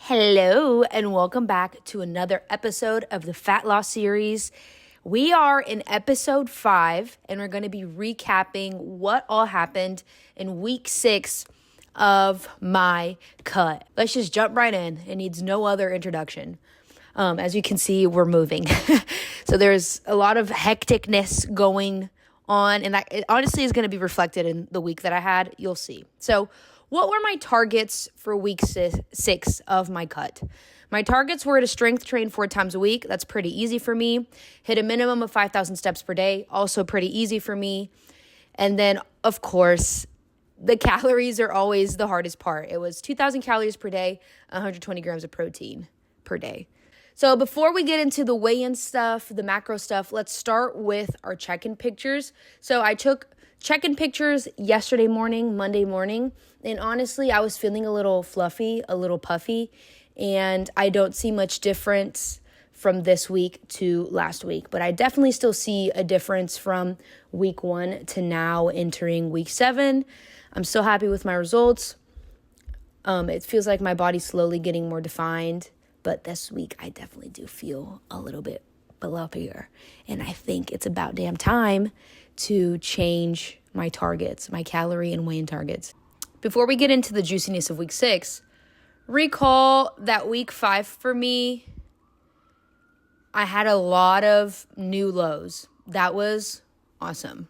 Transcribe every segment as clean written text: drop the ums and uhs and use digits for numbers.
Hello, and welcome back to another episode of the Fat Loss series. We are in episode 5, and we're going to be recapping what all happened in week 6 of my cut. Let's just jump right in. It needs no other introduction. As you can see, we're moving. So there's a lot of hecticness going on, and that it honestly is going to be reflected in the week that I had. You'll see. So what were my targets for week 6 of my cut? My targets were to strength train 4 times a week. That's pretty easy for me. Hit a minimum of 5,000 steps per day. Also pretty easy for me. And then, of course, the calories are always the hardest part. It was 2,000 calories per day, 120 grams of protein per day. So before we get into the weigh-in stuff, the macro stuff, let's start with our check-in pictures. So I took check-in pictures yesterday morning, Monday morning, and honestly, I was feeling a little fluffy, a little puffy, and I don't see much difference from this week to last week, but I definitely still see a difference from week 1 to now entering week 7. I'm still happy with my results. It feels like my body's slowly getting more defined, but this week I definitely do feel a little bit fluffier, and I think it's about damn time to change my targets, my calorie and weigh-in targets. Before we get into the juiciness of week 6, recall that week 5 for me, I had a lot of new lows. That was awesome.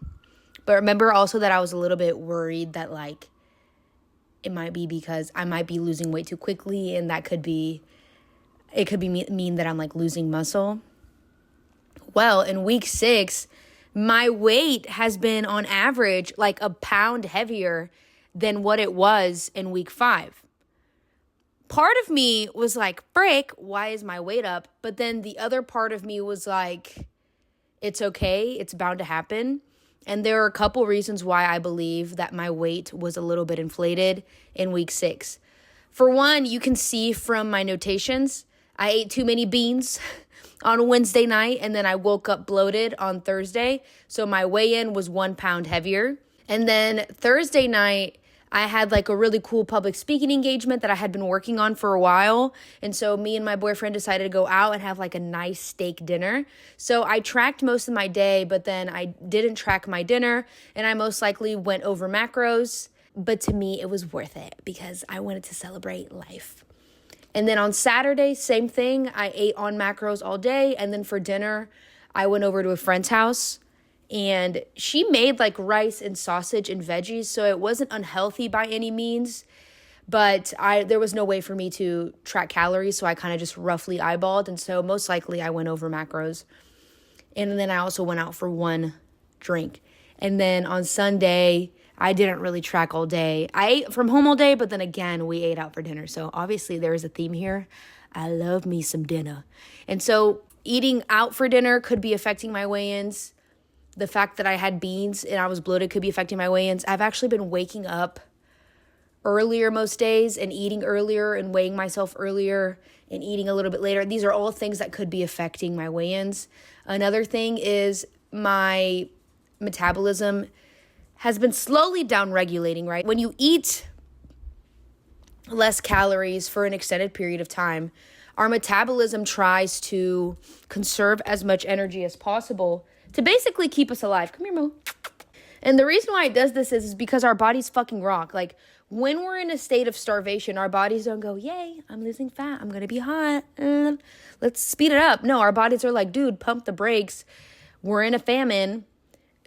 But remember also that I was a little bit worried that it might be because I might be losing weight too quickly, and it could be mean that I'm losing muscle. Well, in week 6, my weight has been on average a pound heavier than what it was in week 5. Part of me was like, frick, why is my weight up? But then the other part of me was like, it's okay, it's bound to happen. And there are a couple reasons why I believe that my weight was a little bit inflated in week 6. For one, you can see from my notations, I ate too many beans on Wednesday night, and then I woke up bloated on Thursday. So my weigh-in was 1 pound heavier. And then Thursday night, I had a really cool public speaking engagement that I had been working on for a while. And so me and my boyfriend decided to go out and have a nice steak dinner. So I tracked most of my day, but then I didn't track my dinner, and I most likely went over macros. But to me, it was worth it because I wanted to celebrate life. And then on Saturday, same thing. I ate on macros all day. And then for dinner, I went over to a friend's house, and she made rice and sausage and veggies. So it wasn't unhealthy by any means, but there was no way for me to track calories. So I kind of just roughly eyeballed. And so most likely I went over macros. And then I also went out for one drink. And then on Sunday, I didn't really track all day. I ate from home all day, but then again, we ate out for dinner. So obviously there is a theme here. I love me some dinner. And so eating out for dinner could be affecting my weigh-ins. The fact that I had beans and I was bloated could be affecting my weigh-ins. I've actually been waking up earlier most days and eating earlier and weighing myself earlier and eating a little bit later. These are all things that could be affecting my weigh-ins. Another thing is my metabolism has been slowly down-regulating, right? When you eat less calories for an extended period of time, our metabolism tries to conserve as much energy as possible to basically keep us alive. Come here, Mo. And the reason why it does this is because our bodies fucking rock. When we're in a state of starvation, our bodies don't go, yay, I'm losing fat, I'm going to be hot, let's speed it up. No, our bodies are like, dude, pump the brakes. We're in a famine.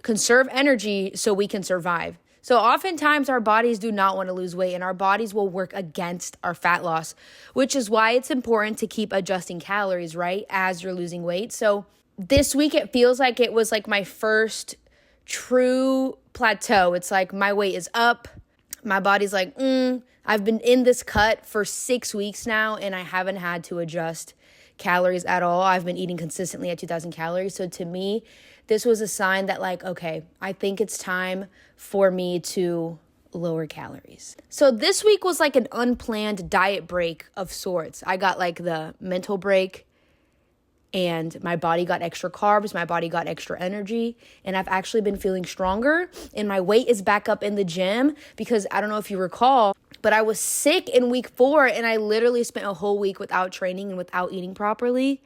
Conserve energy so we can survive. So oftentimes our bodies do not want to lose weight, and our bodies will work against our fat loss, which is why it's important to keep adjusting calories, right, as you're losing weight. So this week it feels like it was my first true plateau. It's my weight is up. My body's I've been in this cut for 6 weeks now, and I haven't had to adjust calories at all. I've been eating consistently at 2,000 calories. So to me, this was a sign that okay, I think it's time for me to lower calories. So this week was an unplanned diet break of sorts. I got the mental break, and my body got extra carbs, my body got extra energy, and I've actually been feeling stronger, and my weight is back up in the gym because I don't know if you recall, but I was sick in week 4, and I literally spent a whole week without training and without eating properly.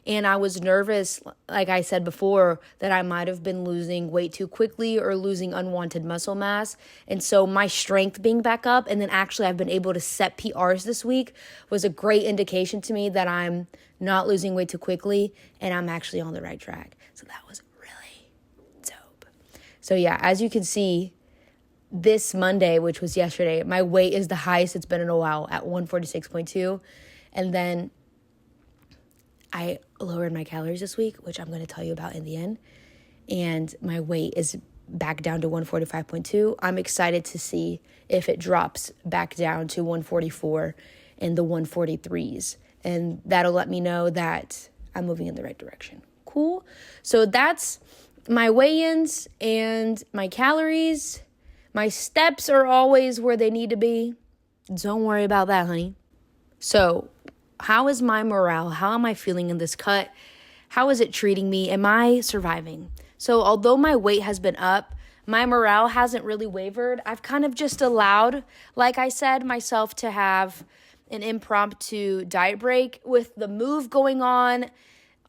And I was nervous, like I said before, that I might have been losing weight too quickly or losing unwanted muscle mass. And so my strength being back up, and then actually I've been able to set PRs this week, was a great indication to me that I'm not losing weight too quickly and I'm actually on the right track. So that was really dope. So yeah, as you can see, this Monday, which was yesterday, my weight is the highest it's been in a while at 146.2. And then I lowered my calories this week, which I'm going to tell you about in the end. And my weight is back down to 145.2. I'm excited to see if it drops back down to 144 and the 143s. And that'll let me know that I'm moving in the right direction. Cool. So that's my weigh-ins and my calories. My steps are always where they need to be. Don't worry about that, honey. So how is my morale? How am I feeling in this cut? How is it treating me? Am I surviving? So although my weight has been up, my morale hasn't really wavered. I've kind of just allowed, like I said, myself to have an impromptu diet break with the move going on.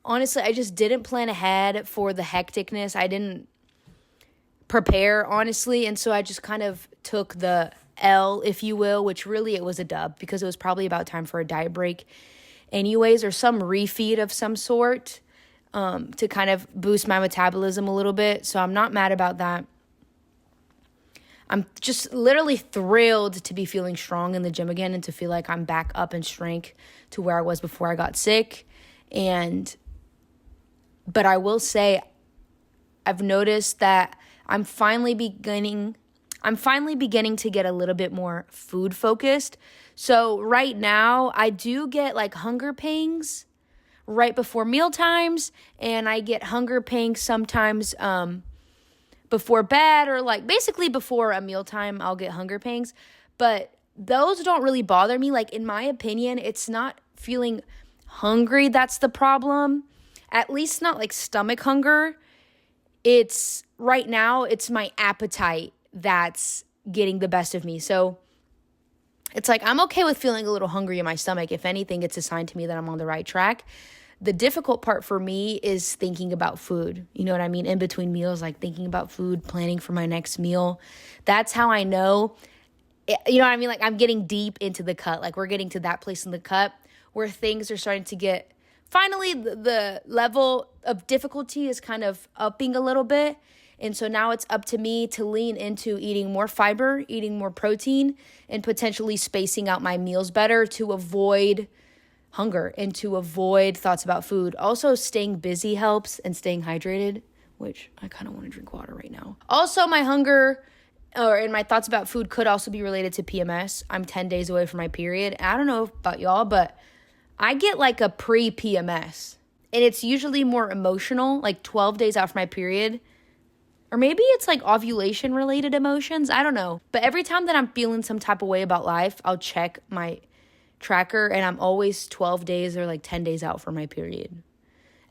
Honestly, I just didn't plan ahead for the hecticness. I didn't prepare, honestly. And so I just kind of took the L, if you will, which really it was a dub because it was probably about time for a diet break anyways, or some refeed of some sort to kind of boost my metabolism a little bit. So I'm not mad about that. I'm just literally thrilled to be feeling strong in the gym again and to feel like I'm back up in strength to where I was before I got sick. But I will say I've noticed that I'm finally beginning to get a little bit more food focused. So right now I do get like hunger pangs right before meal times, and I get hunger pangs sometimes before bed, or like basically before a mealtime I'll get hunger pangs. But those don't really bother me. Like in my opinion, it's not feeling hungry that's the problem. At least not like stomach hunger. It's right now, it's my appetite that's getting the best of me. So it's like I'm okay with feeling a little hungry in my stomach. If anything, it's a sign to me that I'm on the right track. The difficult part for me is thinking about food. You know what I mean? In between meals, like thinking about food, planning for my next meal. That's how I know, you know what I mean? Like I'm getting deep into the cut. Like we're getting to that place in the cut where things are starting to get, finally the level of difficulty is kind of upping a little bit. And so now it's up to me to lean into eating more fiber, eating more protein, and potentially spacing out my meals better to avoid hunger and to avoid thoughts about food. Also, staying busy helps, and staying hydrated, which I kind of want to drink water right now. Also, my hunger and my thoughts about food could also be related to PMS. I'm 10 days away from my period. I don't know about y'all, but I get like a pre-PMS, and it's usually more emotional, like 12 days out from my period. Or maybe it's like ovulation related emotions. I don't know. But every time that I'm feeling some type of way about life, I'll check my tracker, and I'm always 12 days or like 10 days out from my period.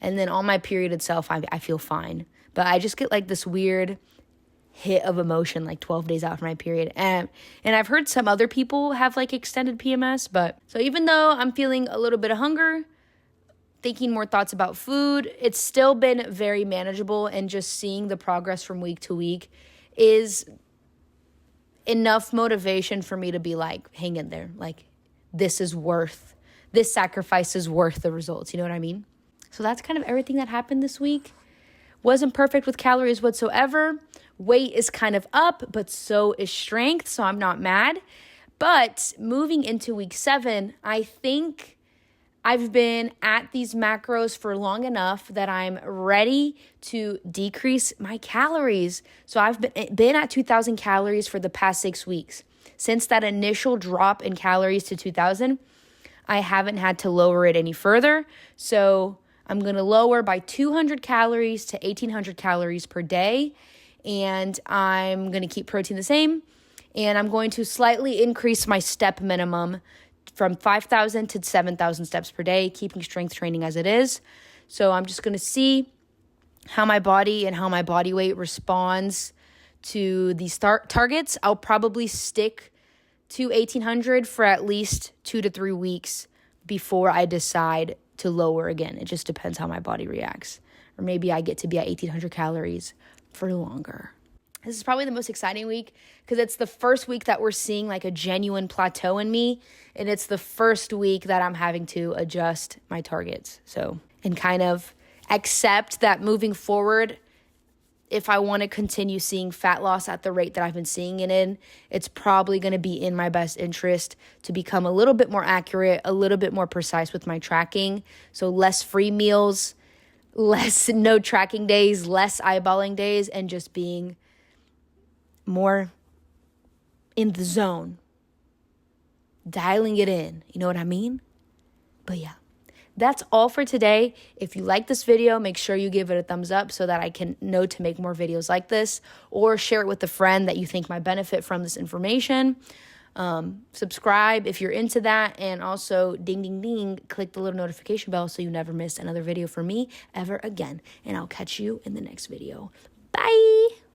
And then on my period itself, I feel fine. But I just get like this weird hit of emotion like 12 days out from my period. And I've heard some other people have like extended PMS. But so even though I'm feeling a little bit of hunger, thinking more thoughts about food, it's still been very manageable, and just seeing the progress from week to week is enough motivation for me to be like, hang in there. Like this sacrifice is worth the results. You know what I mean? So that's kind of everything that happened this week. Wasn't perfect with calories whatsoever. Weight is kind of up, but so is strength. So I'm not mad. But moving into week 7, I think I've been at these macros for long enough that I'm ready to decrease my calories. So I've been at 2,000 calories for the past 6 weeks. Since that initial drop in calories to 2,000, I haven't had to lower it any further. So I'm going to lower by 200 calories to 1,800 calories per day. And I'm going to keep protein the same. And I'm going to slightly increase my step minimum from 5,000 to 7,000 steps per day, keeping strength training as it is. So I'm just going to see how my body and how my body weight responds to these targets. I'll probably stick to 1800 for at least 2 to 3 weeks before I decide to lower again. It just depends how my body reacts. Or maybe I get to be at 1800 calories for longer. This is probably the most exciting week because it's the first week that we're seeing like a genuine plateau in me. And it's the first week that I'm having to adjust my targets. So, and kind of accept that moving forward, if I want to continue seeing fat loss at the rate that I've been seeing it in, it's probably going to be in my best interest to become a little bit more accurate, a little bit more precise with my tracking. So less free meals, less no tracking days, less eyeballing days, and just being more in the zone, dialing it in. You know what I mean? But yeah. That's all for today. If you like this video, make sure you give it a thumbs up so that I can know to make more videos like this, or share it with a friend that you think might benefit from this information. Subscribe if you're into that, and also ding, ding, ding, click the little notification bell so you never miss another video from me ever again. And I'll catch you in the next video.